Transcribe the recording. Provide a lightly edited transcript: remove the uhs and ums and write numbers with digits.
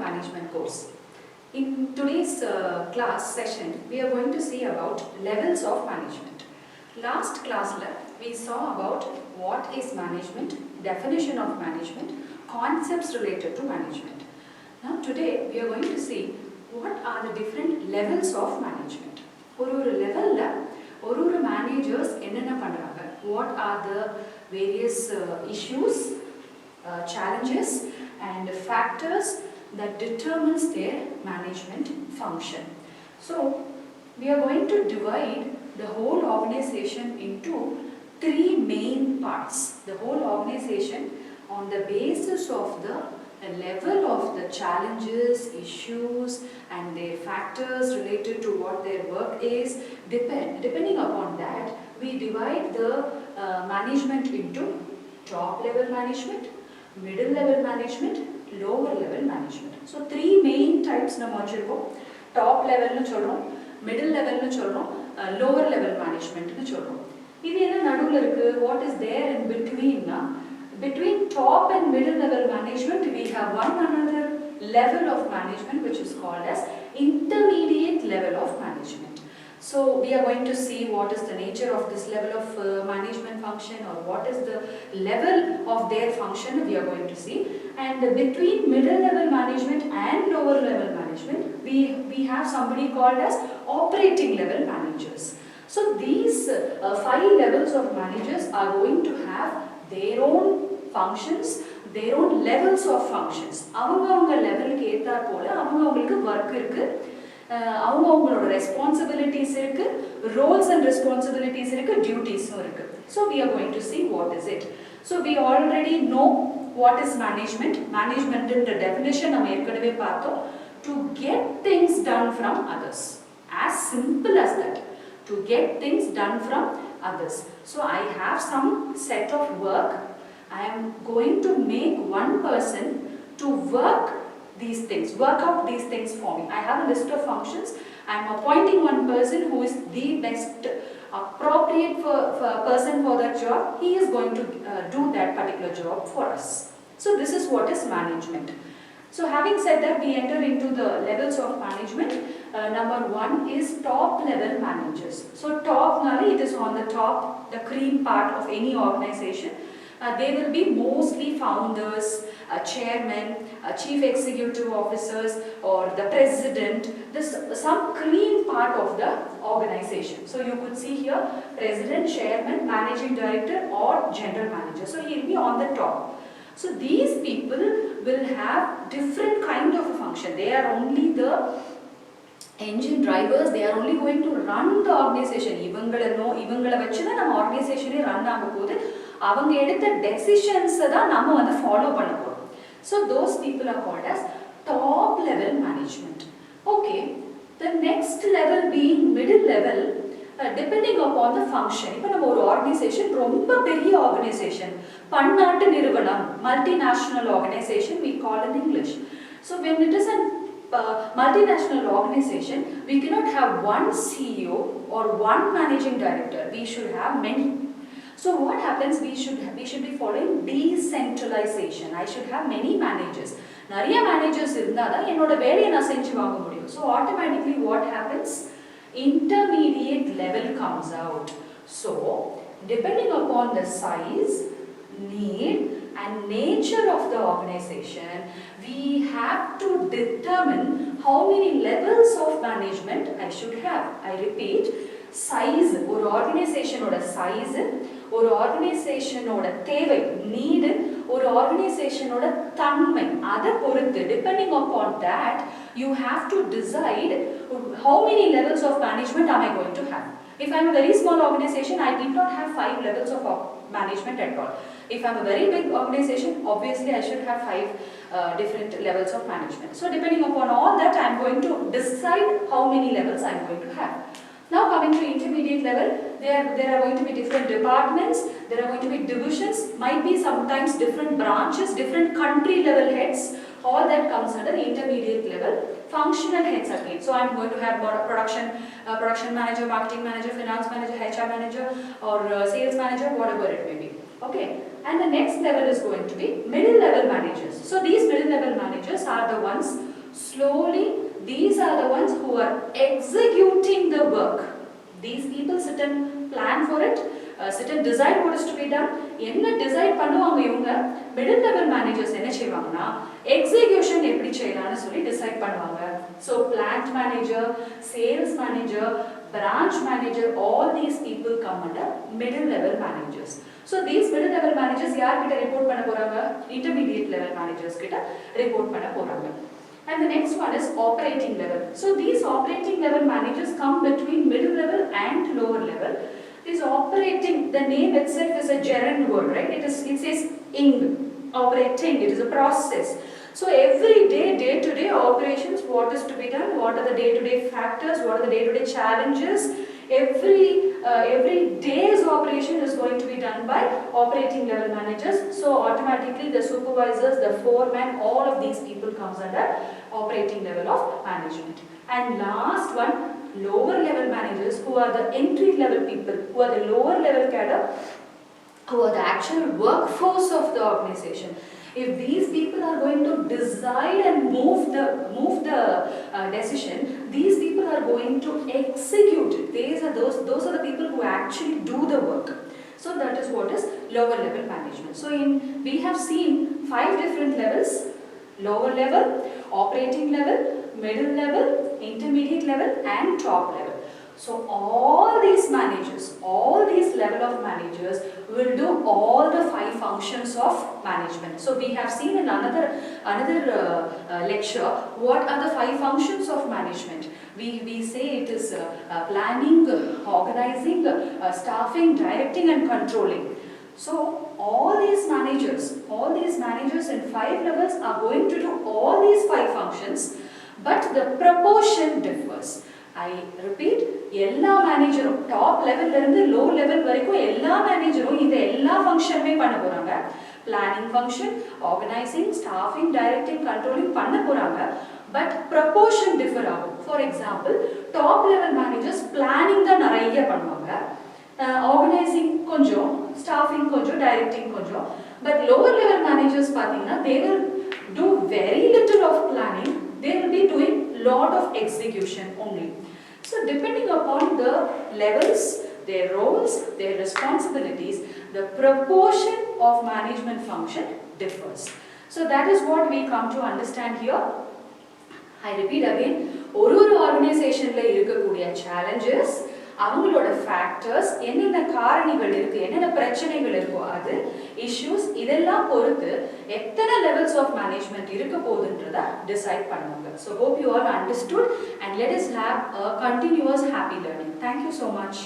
management course. In today's class session, we are going to see about levels of management. Last class we saw about what is management, definition of management, concepts related to management. Now today we are going to see what are the different levels of management. ஒரு level ஒரு managers என்னென்ன பண்றாங்க, what are the various issues, challenges and factors that determines their management function. So we are going to divide the whole organization into three main parts. The whole organization on the basis of the level of the challenges, issues and their factors related to what their work is. Depending upon that, we divide the management into top level management, middle level management, lower level management. So three main types நம்ம வச்சிருக்கோம். Top level னு சொல்றோம், middle level னு சொல்றோம், lower level management னு சொல்றோம். இது என்ன நடுவுல இருக்கு? What is there in between? Between top and middle level management, we have one another level of management which is called as intermediate level of management. So we are going to see what is the nature of this level of management function, or what is the level of their function we are going to see. And between middle level management and lower level management, we have somebody called as operating level managers. So these 5 levels of managers are going to have their own functions, their own levels of functions. அவங்க லெவலுக்கு ஏத்தா போல அவங்களுக்கு work இருக்கு, அவங்களோட responsibilities இருக்கு, roles and responsibilities இருக்கு, டியூட்டிஸும் இருக்கு. So we are going to see what is it. So we already know what is management. Management in the definition நம்ம ஏற்கனவே பார்த்தோம். To get things done from others. As simple as that. To get things done from others. So I have some set of work. I am going to make one person to work out these things for me. I have a list of functions. I am appointing one person who is the best appropriate person for that job. He is going to do that particular job for us. So this is what is management. So having said that, we enter into the levels of management. Number 1 is top level managers. So top nali, it is on the top, the cream part of any organization. They will be mostly founders, chairmen, chief executive officers, or the president. This some cream part of the organization. So you could see here president, chairman, managing director or general manager. So he will be on the top. So these people will have different kind of a function. They are only the engine drivers. They are only going to run the organization. இவங்கள வச்சு தான் நம்ம ஆர்கனைசேஷனே run ஆக போகுது. அவங்க எடுத்த decisions தான் நம்ம வந்து ஃபாலோ பண்ண போறோம். So those people are called as top level management. Okay, the next level being middle level, depending upon the function. இப்போ நம்ம ஒரு ஆர்கனைசேஷன் ரொம்ப பெரிய ஆர்கனைசேஷன், பன்னாட்டு நிறுவனம், multinational organization we call in English. So when it is a multinational organization, we cannot have one CEO or one managing director. We should have many. So what happens? We should be following decentralization. I should have many managers. நிறைய managers இருந்தா தான் என்னோட வேலையை நான் செஞ்சு வாங்க முடியும். So automatically what happens? Intermediate level comes out. So depending upon the size, need and nature of the organization, we have to determine how many levels of management I should have. I repeat, size, ஒரு ஆர்கனைசேஷனோட size, ஒரு ஆர்கனைசேஷனோட தேவை, need, ஒரு ஆர்கனைசேஷனோட தன்மை, அதை பொறுத்து depending upon that you have to decide how many levels of management am I going to have. If I am a very small organization, I need not have 5 levels of management at all. If I am a very big organization, obviously I should have 5 different levels of management. So depending upon all that, I am going to decide how many levels I am going to have. Now coming to intermediate level, there are going to be different departments, there are going to be divisions, might be sometimes different branches, different country level heads. All that comes under intermediate level. Functional heads again. So I am going to have production manager, marketing manager, finance manager, HR manager, or sales manager, whatever it may be. Okay. and the next level is going to be middle level managers. So these middle level managers are the ones slowly, these are the ones who are executing the work. These people sit and plan for it, sit and decide what is to be done. என்ன decide பண்ணுவாங்க இவங்க middle level managers என்ன செய்வாங்கன்னா execution எப்படி செய்யலாம்னு சொல்லி decide பண்ணுவாங்க. So plant manager, sales manager, branch manager, all these people come under middle level managers. So these middle level managers யார் கிட்ட ரிப்போர்ட் பண்ண போறாங்க? Intermediate level managers கிட்ட ரிப்போர்ட் பண்ண போறாங்க. And the next one is operating level. So these operating level managers come between middle level and lower level. This operating, the name itself is a gerund word, right? It says ing, operating, it is a process. So every day, day-to-day operations, what is to be done, what are the day-to-day factors, what are the day-to-day challenges, every day's operation is going to be done by operating level managers. So automatically the supervisors, the foreman, all of these people comes under operating level of management. And last one, lower level managers, who are the entry level people, who are the lower level cadre, who are the actual workforce of the organization. If these people are going to decide and move the decision, these people are going to execute it. Those are the people who actually do the work. So that is what is lower level management. So we have seen 5 different levels: lower level, operating level, middle level, intermediate level, and top level. So all these managers, all these level of managers will do all the 5 functions of management. So we have seen in another lecture what are the 5 functions of management. We say it is planning, organizing, staffing, directing and controlling. So all these managers in 5 levels are going to do all these 5 functions, but the proportion differs. I repeat, எல்லா மேனேஜரும் top லெவல்ல இருந்து low level வரைக்கும் எல்லா மேனேஜரும் இந்த எல்லா ஃபங்க்ஷனுமே பண்ண போறாங்க. Planning function, organising, staffing, directing, controlling பண்ண போறாங்க. பட் ப்ரொபோர்ஷன் டிஃபர் ஆகும். For example, top level managers planning தான் நிறைய பண்ணுவாங்க, ஆர்கனைசிங் கொஞ்சம், ஸ்டாஃபிங் கொஞ்சம், டைரக்டிங் கொஞ்சம். பட் லோவர் லெவல் மேனேஜர்ஸ் பார்த்தீங்கன்னா they will do very little of planning, they will be doing lot of execution only. So depending upon the levels, their roles, their responsibilities, the proportion of management function differs. So that is what we come to understand here. I repeat again, ஒரு ஆர்கனைசேஷன்ல இருக்கக்கூடிய challenges, அவங்களோட factors, என்னென்ன காரணிகள் இருக்கு, என்னென்ன பிரச்சனைகள் இருக்கோ, அது இஷ்யூஸ், இதெல்லாம் பொறுத்து எத்தனை லெவல்ஸ் ஆஃப் மேனேஜ்மெண்ட் இருக்க போகுதுன்றத டிசைட் பண்ணுவாங்க. So hope you all understood and let us have a continuous happy learning. Thank you so much.